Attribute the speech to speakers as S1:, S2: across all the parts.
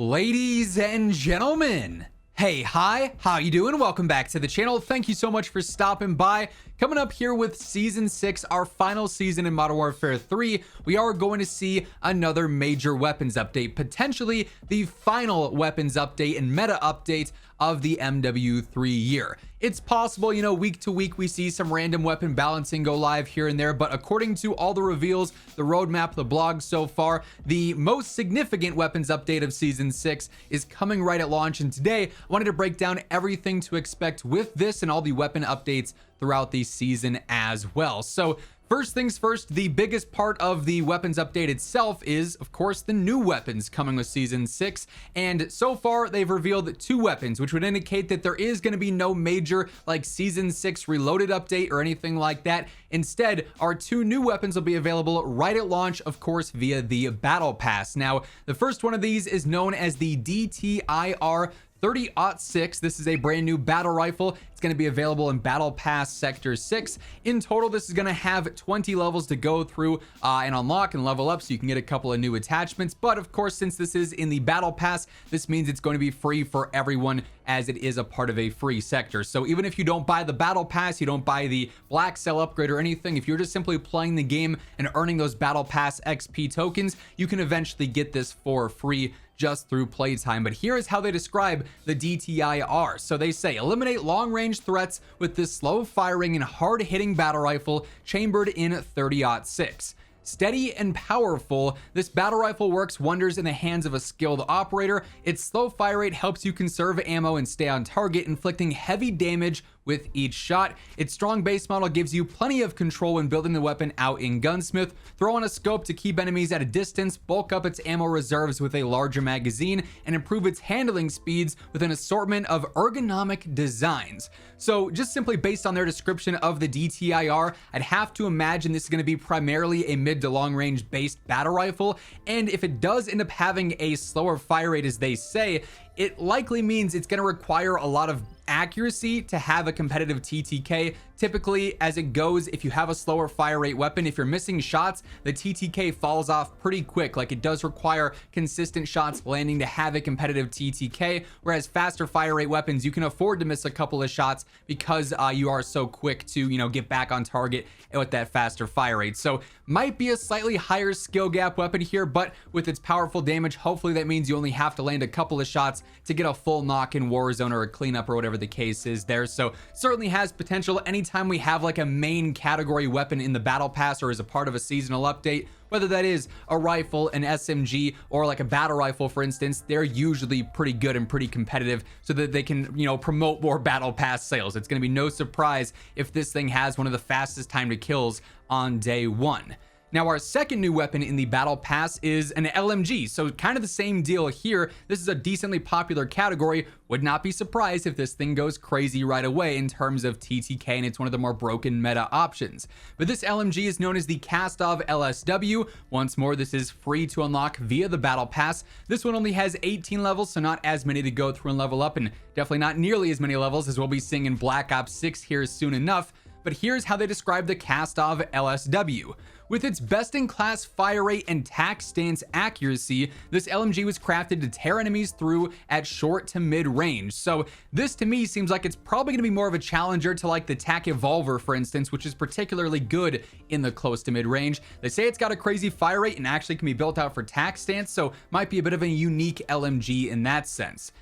S1: Ladies and gentlemen, hey, hi, how you doing? Welcome back to the channel. Thank you so much for stopping by. Coming up here with Season 6, our final season in Modern Warfare 3, we are going to see another major weapons update, potentially the final weapons update and meta update of the MW3 year. It's possible, you know, week to week we see some random weapon balancing go live here and there, but according to all the reveals, the roadmap, the blog so far, the most significant weapons update of Season 6 is coming right at launch, and today I wanted to break down everything to expect with this and all the weapon updates throughout the season as well. So first things first, the biggest part of the weapons update itself is, of course, the new weapons coming with Season 6. And so far, they've revealed 2 weapons, which would indicate that there is going to be no major, like, Season 6 Reloaded update or anything like that. Instead, our 2 new weapons will be available right at launch, of course, via the Battle Pass. Now, the first one of these is known as the DTIR 30-06. This is a brand new battle rifle. It's going to be available in Battle Pass Sector 6. In total, this is going to have 20 levels to go through and unlock and level up, so you can get a couple of new attachments. But of course, since this is in the Battle Pass, this means it's going to be free for everyone, as it is a part of a free sector. So even if you don't buy the Battle Pass, you don't buy the Black Cell upgrade or anything, if you're just simply playing the game and earning those Battle Pass XP tokens, you can eventually get this for free just through playtime. But here is how they describe the DTIR. So they say, eliminate long-range threats with this slow-firing and hard-hitting battle rifle chambered in 30-06. Steady and powerful, this battle rifle works wonders in the hands of a skilled operator. Its slow fire rate helps you conserve ammo and stay on target, inflicting heavy damage with each shot. Its strong base model gives you plenty of control when building the weapon out in Gunsmith. Throw on a scope to keep enemies at a distance, bulk up its ammo reserves with a larger magazine, and improve its handling speeds with an assortment of ergonomic designs. So just simply based on their description of the DTIR, I'd have to imagine this is going to be primarily a mid to long range based battle rifle. And if it does end up having a slower fire rate, as they say, it likely means it's going to require a lot of accuracy to have a competitive TTK. Typically, as it goes, if you have a slower fire rate weapon, if you're missing shots, the TTK falls off pretty quick. Like, it does require consistent shots landing to have a competitive TTK, whereas faster fire rate weapons, you can afford to miss a couple of shots because you are so quick to, you know, get back on target with that faster fire rate. So might be a slightly higher skill gap weapon here, but with its powerful damage, hopefully that means you only have to land a couple of shots to get a full knock in Warzone or a cleanup or whatever the case is there. So certainly has potential. Anytime we have like a main category weapon in the Battle Pass or as a part of a seasonal update, whether that is a rifle, an SMG, or like a battle rifle, for instance, they're usually pretty good and pretty competitive so that they can, you know, promote more Battle Pass sales. It's going to be no surprise if this thing has one of the fastest time to kills on day 1. Now, our second new weapon in the Battle Pass is an LMG, so kind of the same deal here. This is a decently popular category. Would not be surprised if this thing goes crazy right away in terms of TTK, and it's one of the more broken meta options. But this LMG is known as the Kastov LSW. Once more, this is free to unlock via the Battle Pass. This one only has 18 levels, so not as many to go through and level up, and definitely not nearly as many levels as we'll be seeing in Black Ops 6 here soon enough. But here's how they describe the Kastov LSW. With its best-in-class fire rate and tac stance accuracy, this LMG was crafted to tear enemies through at short to mid-range. So this to me seems like it's probably going to be more of a challenger to like the TAC Evolver, for instance, which is particularly good in the close to mid-range. They say it's got a crazy fire rate and actually can be built out for tac stance, so might be a bit of a unique LMG in that sense.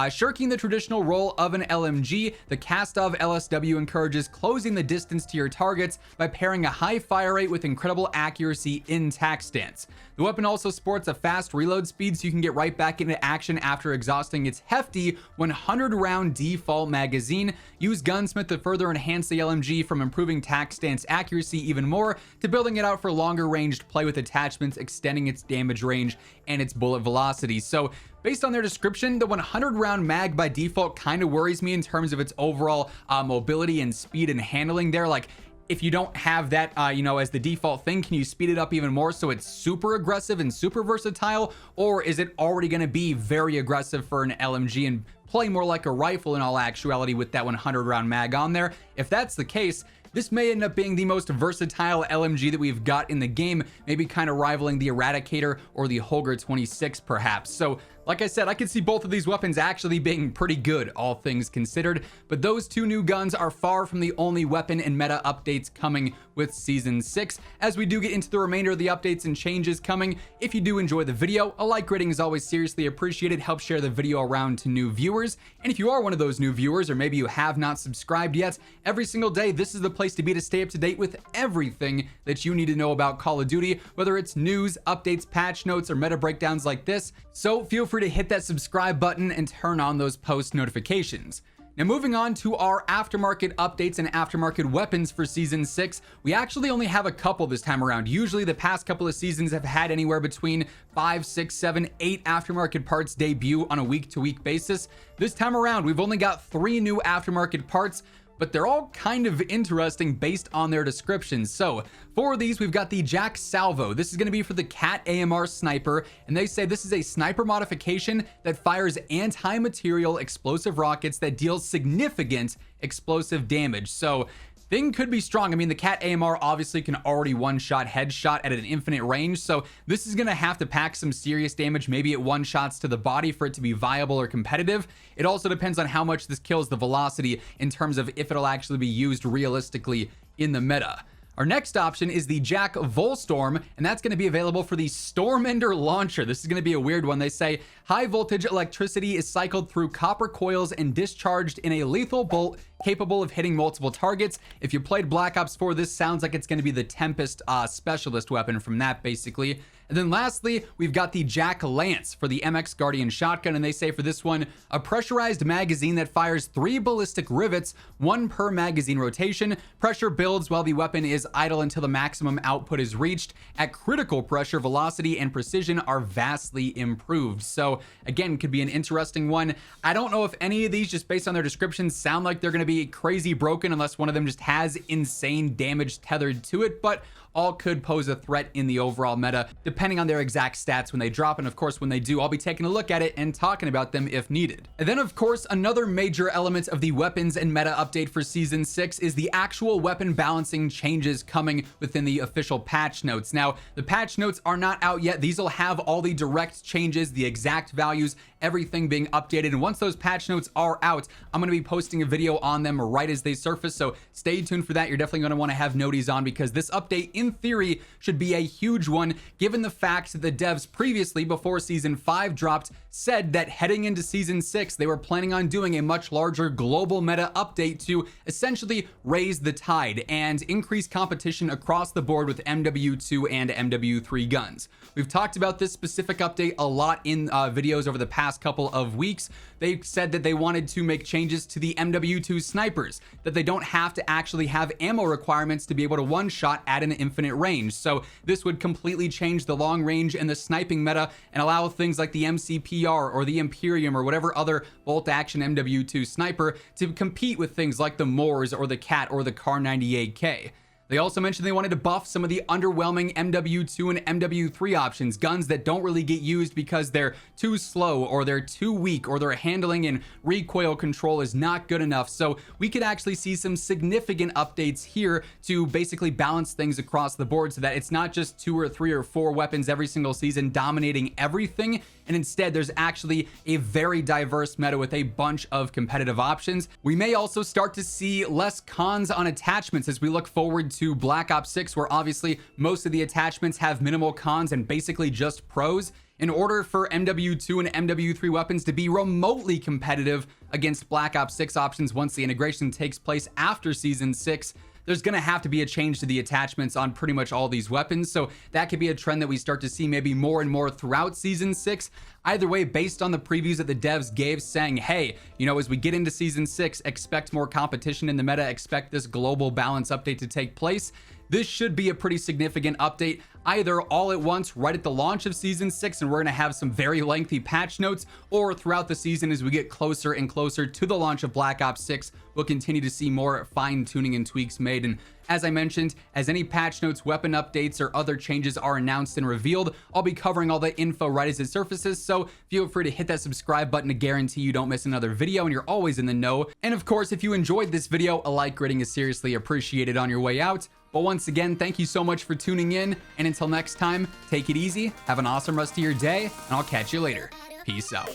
S1: Shirking the traditional role of an LMG, the Kastov LSW encourages closing the distance to your targets by pairing a high fire rate with incredible accuracy in tac stance. The weapon also sports a fast reload speed, so you can get right back into action after exhausting its hefty 100-round default magazine. Use Gunsmith to further enhance the LMG, from improving tac stance accuracy even more to building it out for longer ranged play with attachments, extending its damage range and its bullet velocity. So based on their description, the 100-round mag by default kind of worries me in terms of its overall mobility and speed and handling there. Like, if you don't have that, you know, as the default thing, can you speed it up even more so it's super aggressive and super versatile? Or is it already going to be very aggressive for an LMG and play more like a rifle in all actuality with that 100-round mag on there? If that's the case, this may end up being the most versatile LMG that we've got in the game, maybe kind of rivaling the Eradicator or the Holger 26 perhaps. So Like I said, I could see both of these weapons actually being pretty good, all things considered, but those two new guns are far from the only weapon and meta updates coming with Season 6. As we do get into the remainder of the updates and changes coming, if you do enjoy the video, a like rating is always seriously appreciated. Help share the video around to new viewers. And if you are one of those new viewers, or maybe you have not subscribed yet, every single day, this is the place to be to stay up to date with everything that you need to know about Call of Duty, whether it's news, updates, patch notes, or meta breakdowns like this. So feel free to hit that subscribe button and turn on those post notifications. Now moving on to our aftermarket updates and aftermarket weapons for Season 6, we actually only have a couple this time around. Usually the past couple of seasons have had anywhere between 5, 6, 7, 8 aftermarket parts debut on a week-to-week basis. This time around, we've only got 3 new aftermarket parts, but they're all kind of interesting based on their descriptions. So for these, we've got the Jack Salvo. This is going to be for the Cat AMR sniper, and they say this is a sniper modification that fires anti-material explosive rockets that deal significant explosive damage. So thing could be strong. I mean, the Cat AMR obviously can already one-shot headshot at an infinite range, so this is going to have to pack some serious damage. Maybe it one-shots to the body for it to be viable or competitive. It also depends on how much this kills the velocity in terms of if it'll actually be used realistically in the meta. Our next option is the Jack Volstorm, and that's going to be available for the Stormender launcher. This is going to be a weird one. They say high voltage electricity is cycled through copper coils and discharged in a lethal bolt capable of hitting multiple targets. If you played Black Ops 4, this sounds like it's going to be the Tempest specialist weapon from that, basically. And then lastly, we've got the Jack Lance for the MX Guardian shotgun, and they say for this one, a pressurized magazine that fires 3 ballistic rivets, 1 per magazine rotation. Pressure builds while the weapon is idle until the maximum output is reached. At critical pressure, velocity and precision are vastly improved. So again, could be an interesting one. I don't know if any of these, just based on their descriptions, sound like they're going to be crazy broken unless one of them just has insane damage tethered to it, but all could pose a threat in the overall meta, depending on their exact stats when they drop. And of course, when they do, I'll be taking a look at it and talking about them if needed. And then of course, another major element of the weapons and meta update for Season 6 is the actual weapon balancing changes coming within the official patch notes. Now, the patch notes are not out yet. These will have all the direct changes, the exact values, everything being updated. And once those patch notes are out, I'm going to be posting a video on them right as they surface. So stay tuned for that. You're definitely going to want to have noties on, because this update in theory should be a huge one, given the fact that the devs previously, before Season 5 dropped, said that heading into Season 6, they were planning on doing a much larger global meta update to essentially raise the tide and increase competition across the board with MW2 and MW3 guns. We've talked about this specific update a lot in videos over the past couple of weeks. They said that they wanted to make changes to the MW2 snipers, that they don't have to actually have ammo requirements to be able to one-shot at an infinite range. So this would completely change the long range and the sniping meta and allow things like the MCPR or the Imperium or whatever other bolt action MW2 sniper to compete with things like the Moors or the Cat or the Kar 98K. They also mentioned they wanted to buff some of the underwhelming MW2 and MW3 options, guns that don't really get used because they're too slow or they're too weak or their handling and recoil control is not good enough. So we could actually see some significant updates here to basically balance things across the board, so that it's not just 2 or 3 or 4 weapons every single season dominating everything, and instead there's actually a very diverse meta with a bunch of competitive options. We may also start to see less cons on attachments as we look forward to Black Ops 6, where obviously most of the attachments have minimal cons and basically just pros. In order for MW2 and MW3 weapons to be remotely competitive against Black Ops 6 options once the integration takes place after Season 6, there's going to have to be a change to the attachments on pretty much all these weapons. So that could be a trend that we start to see maybe more and more throughout Season 6. Either way, based on the previews that the devs gave saying, hey, you know, as we get into Season 6, expect more competition in the meta, expect this global balance update to take place. This should be a pretty significant update, either all at once right at the launch of Season 6 and we're going to have some very lengthy patch notes, or throughout the season as we get closer and closer to the launch of Black Ops 6, we'll continue to see more fine-tuning and tweaks made. And as I mentioned, as any patch notes, weapon updates, or other changes are announced and revealed, I'll be covering all the info right as it surfaces, so feel free to hit that subscribe button to guarantee you don't miss another video and you're always in the know. And of course, if you enjoyed this video, a like rating is seriously appreciated on your way out. But once again, thank you so much for tuning in, and until next time, take it easy, have an awesome rest of your day, and I'll catch you later. Peace out.